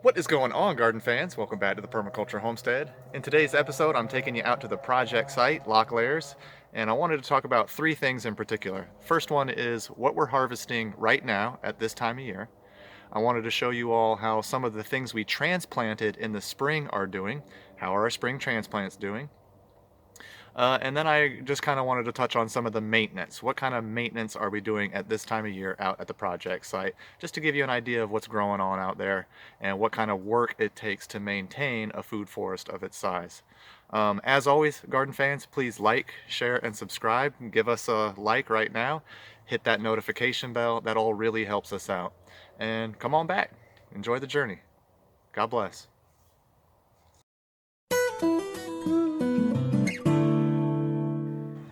What is going on, garden fans? Welcome back to the Permaculture Homestead. In today's episode, I'm taking you out to the project site, Lock Layers, and I wanted to talk about three things in particular. First one is what we're harvesting right now at this time of year. I wanted to show you all how some of the things we transplanted in the spring are doing. How are our spring transplants doing? And then I just kind of wanted to touch on some of the maintenance. What kind of maintenance are we doing at this time of year out at the project site? Just to give you an idea of what's growing on out there and what kind of work it takes to maintain a food forest of its size. As always, garden fans, please like, share, and subscribe. Give us a like right now. Hit that notification bell. That all really helps us out. And come on back. Enjoy the journey. God bless.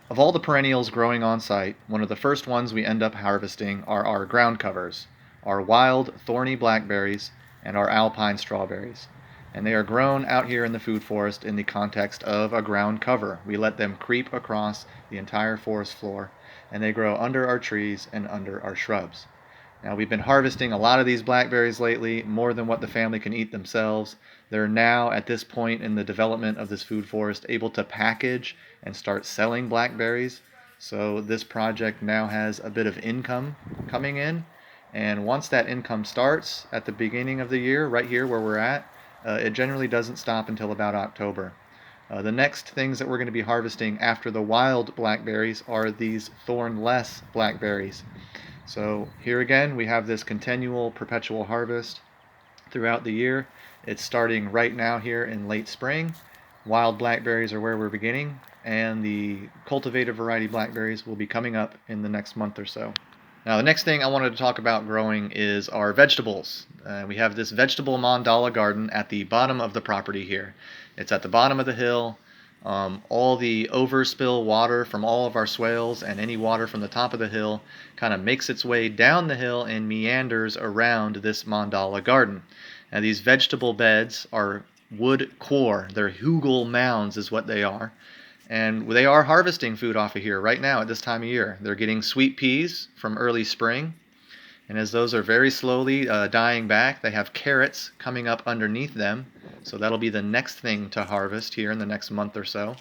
Of all the perennials growing on site, one of the first ones we end up harvesting are our ground covers, our wild thorny blackberries, and our alpine strawberries. And they are grown out here in the food forest in the context of a ground cover. We let them creep across the entire forest floor, and they grow under our trees and under our shrubs. Now, we've been harvesting a lot of these blackberries lately, more than what the family can eat themselves. They're now, at this point in the development of this food forest, able to package and start selling blackberries. So this project now has a bit of income coming in. And once that income starts at the beginning of the year, right here where we're at, it generally doesn't stop until about October. The next things that we're going to be harvesting after the wild blackberries are these thornless blackberries. So here again, we have this continual perpetual harvest throughout the year. It's starting right now here in late spring. Wild blackberries are where we're beginning, and the cultivated variety blackberries will be coming up in the next month or so. Now, the next thing I wanted to talk about growing is our vegetables. We have this vegetable mandala garden at the bottom of the property here. It's at the bottom of the hill. All the overspill water from all of our swales and any water from the top of the hill kind of makes its way down the hill and meanders around this mandala garden. Now, these vegetable beds are wood core. They're hugel mounds is what they are. And they are harvesting food off of here right now at this time of year. They're getting sweet peas from early spring. And as those are very slowly dying back, they have carrots coming up underneath them. So that'll be the next thing to harvest here in the next month or so.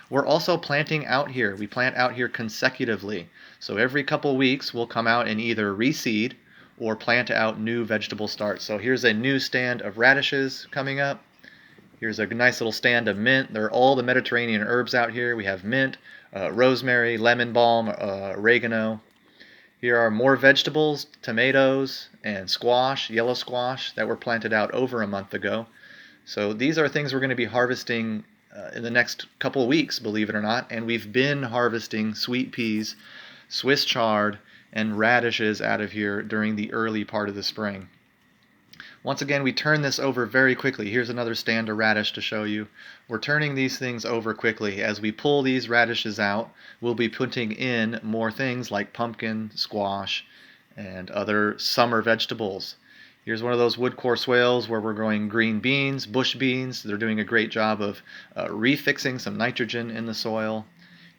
We're also planting out here. We plant out here consecutively. So every couple weeks, we'll come out and either reseed or plant out new vegetable starts. So here's a new stand of radishes coming up. Here's a nice little stand of mint. They're all the Mediterranean herbs out here. We have mint, rosemary, lemon balm, oregano. Here are more vegetables, tomatoes, and squash, yellow squash, that were planted out over a month ago. So these are things we're going to be harvesting in the next couple of weeks, believe it or not. And we've been harvesting sweet peas, Swiss chard, and radishes out of here during the early part of the spring. Once again, we turn this over very quickly. Here's another stand of radish to show you. We're turning these things over quickly. As we pull these radishes out, we'll be putting in more things like pumpkin, squash, and other summer vegetables. Here's one of those wood core swales where we're growing green beans, bush beans. They're doing a great job of refixing some nitrogen in the soil.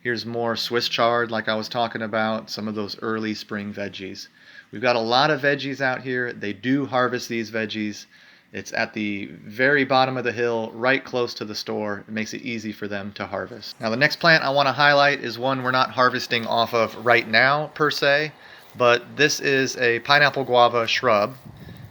Here's more Swiss chard like I was talking about, some of those early spring veggies. We've got a lot of veggies out here. They do harvest these veggies. It's at the very bottom of the hill, right close to the store. It makes it easy for them to harvest. Now, the next plant I want to highlight is one we're not harvesting off of right now, per se, but this is a pineapple guava shrub,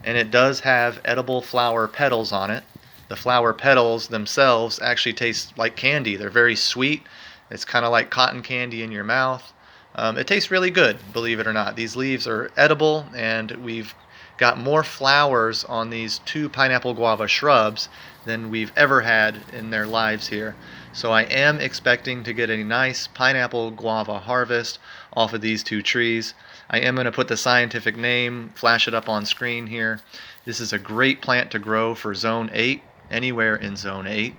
and it does have edible flower petals on it. The flower petals themselves actually taste like candy. They're very sweet. It's kind of like cotton candy in your mouth. It tastes really good, believe it or not. These leaves are edible, and we've got more flowers on these two pineapple guava shrubs than we've ever had in their lives here. So I am expecting to get a nice pineapple guava harvest off of these two trees. I am going to put the scientific name, flash it up on screen here. This is a great plant to grow for Zone 8, anywhere in Zone 8.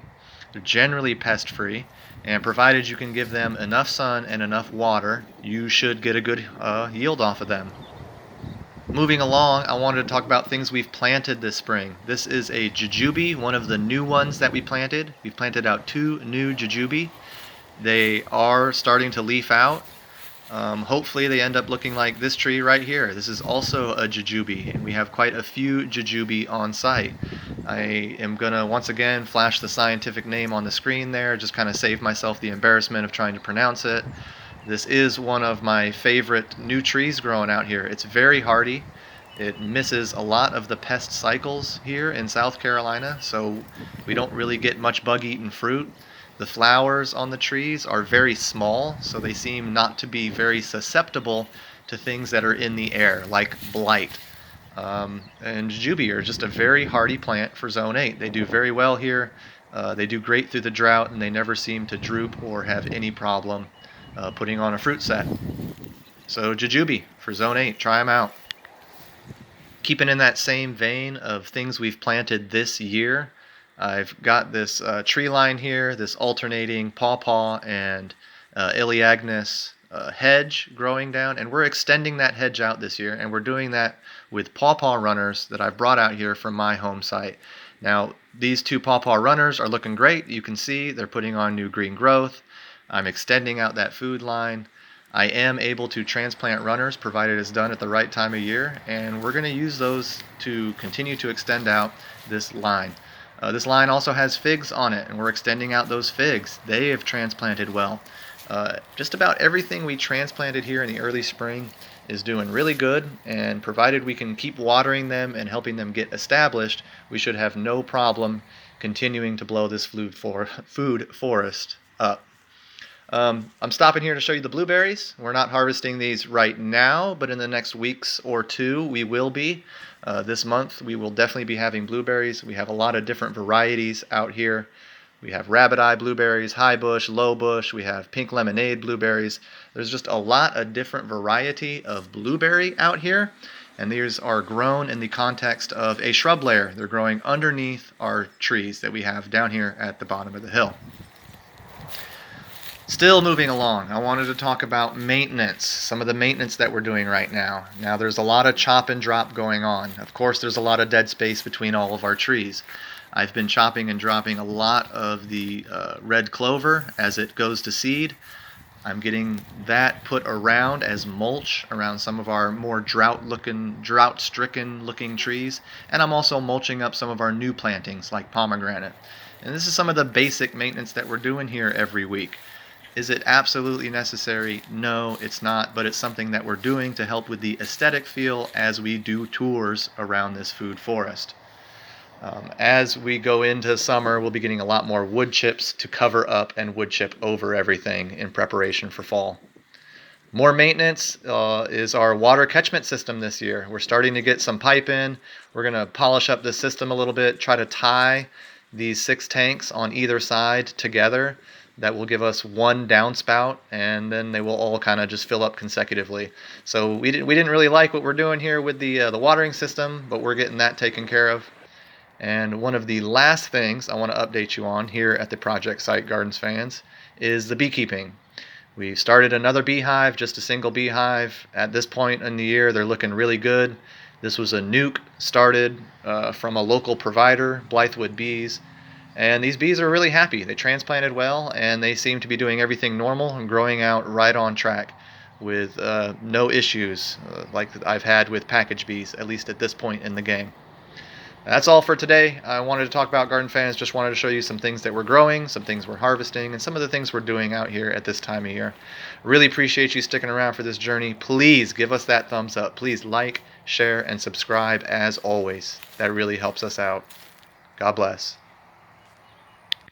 They're generally pest-free, and provided you can give them enough sun and enough water, you should get a good yield off of them. Moving along, I wanted to talk about things we've planted this spring. This is a jujube, one of the new ones that we planted. We planted out 2 new jujube. They are starting to leaf out. Hopefully they end up looking like this tree right here. This is also a Jujube, and we have quite a few Jujube on site. I am going to once again flash the scientific name on the screen there, just kind of save myself the embarrassment of trying to pronounce it. This is one of my favorite new trees growing out here. It's very hardy. It misses a lot of the pest cycles here in South Carolina, so we don't really get much bug-eaten fruit. The flowers on the trees are very small, so they seem not to be very susceptible to things that are in the air, like blight. And Jujube are just a very hardy plant for Zone 8. They do very well here. They do great through the drought, and they never seem to droop or have any problem putting on a fruit set. So Jujube for Zone 8, try them out. Keeping in that same vein of things we've planted this year, I've got this tree line here, this alternating pawpaw and Elaeagnus hedge growing down, and we're extending that hedge out this year, and we're doing that with pawpaw runners that I've brought out here from my home site. Now, these two pawpaw runners are looking great. You can see they're putting on new green growth. I'm extending out that food line. I am able to transplant runners provided it's done at the right time of year, and we're going to use those to continue to extend out this line. This line also has figs on it, and we're extending out those figs. They have transplanted well. Just about everything we transplanted here in the early spring is doing really good, and provided we can keep watering them and helping them get established, we should have no problem continuing to blow this food forest up. I'm stopping here to show you the blueberries. We're not harvesting these right now, but in the next weeks or two we will be. This month we will definitely be having blueberries. We have a lot of different varieties out here. We have rabbit eye blueberries, high bush, low bush. We have pink lemonade blueberries. There's just a lot of different variety of blueberry out here, and these are grown in the context of a shrub layer. They're growing underneath our trees that we have down here at the bottom of the hill. Still moving along, I wanted to talk about maintenance, some of the maintenance that we're doing right now. Now, there's a lot of chop and drop going on. Of course, there's a lot of dead space between all of our trees. I've been chopping and dropping a lot of the red clover as it goes to seed. I'm getting that put around as mulch around some of our more drought-stricken looking trees. And I'm also mulching up some of our new plantings like pomegranate. And this is some of the basic maintenance that we're doing here every week. Is it absolutely necessary? No, it's not, but it's something that we're doing to help with the aesthetic feel as we do tours around this food forest. As we go into summer, we'll be getting a lot more wood chips to cover up and wood chip over everything in preparation for fall. More maintenance is our water catchment system this year. We're starting to get some pipe in. We're going to polish up the system a little bit, try to tie these 6 tanks on either side together. That will give us one downspout, and then they will all kind of just fill up consecutively. So we didn't really like what we're doing here with the watering system, but we're getting that taken care of. And one of the last things I want to update you on here at the project site, Gardens Fans, is the beekeeping. We've started another beehive, just a single beehive. At this point in the year, they're looking really good. This was a nuke started from a local provider, Blythewood Bees. And these bees are really happy. They transplanted well, and they seem to be doing everything normal and growing out right on track with no issues like I've had with package bees, at least at this point in the game. That's all for today. I wanted to talk about Garden Fans. Just wanted to show you some things that we're growing, some things we're harvesting, and some of the things we're doing out here at this time of year. Really appreciate you sticking around for this journey. Please give us that thumbs up. Please like, share, and subscribe as always. That really helps us out. God bless.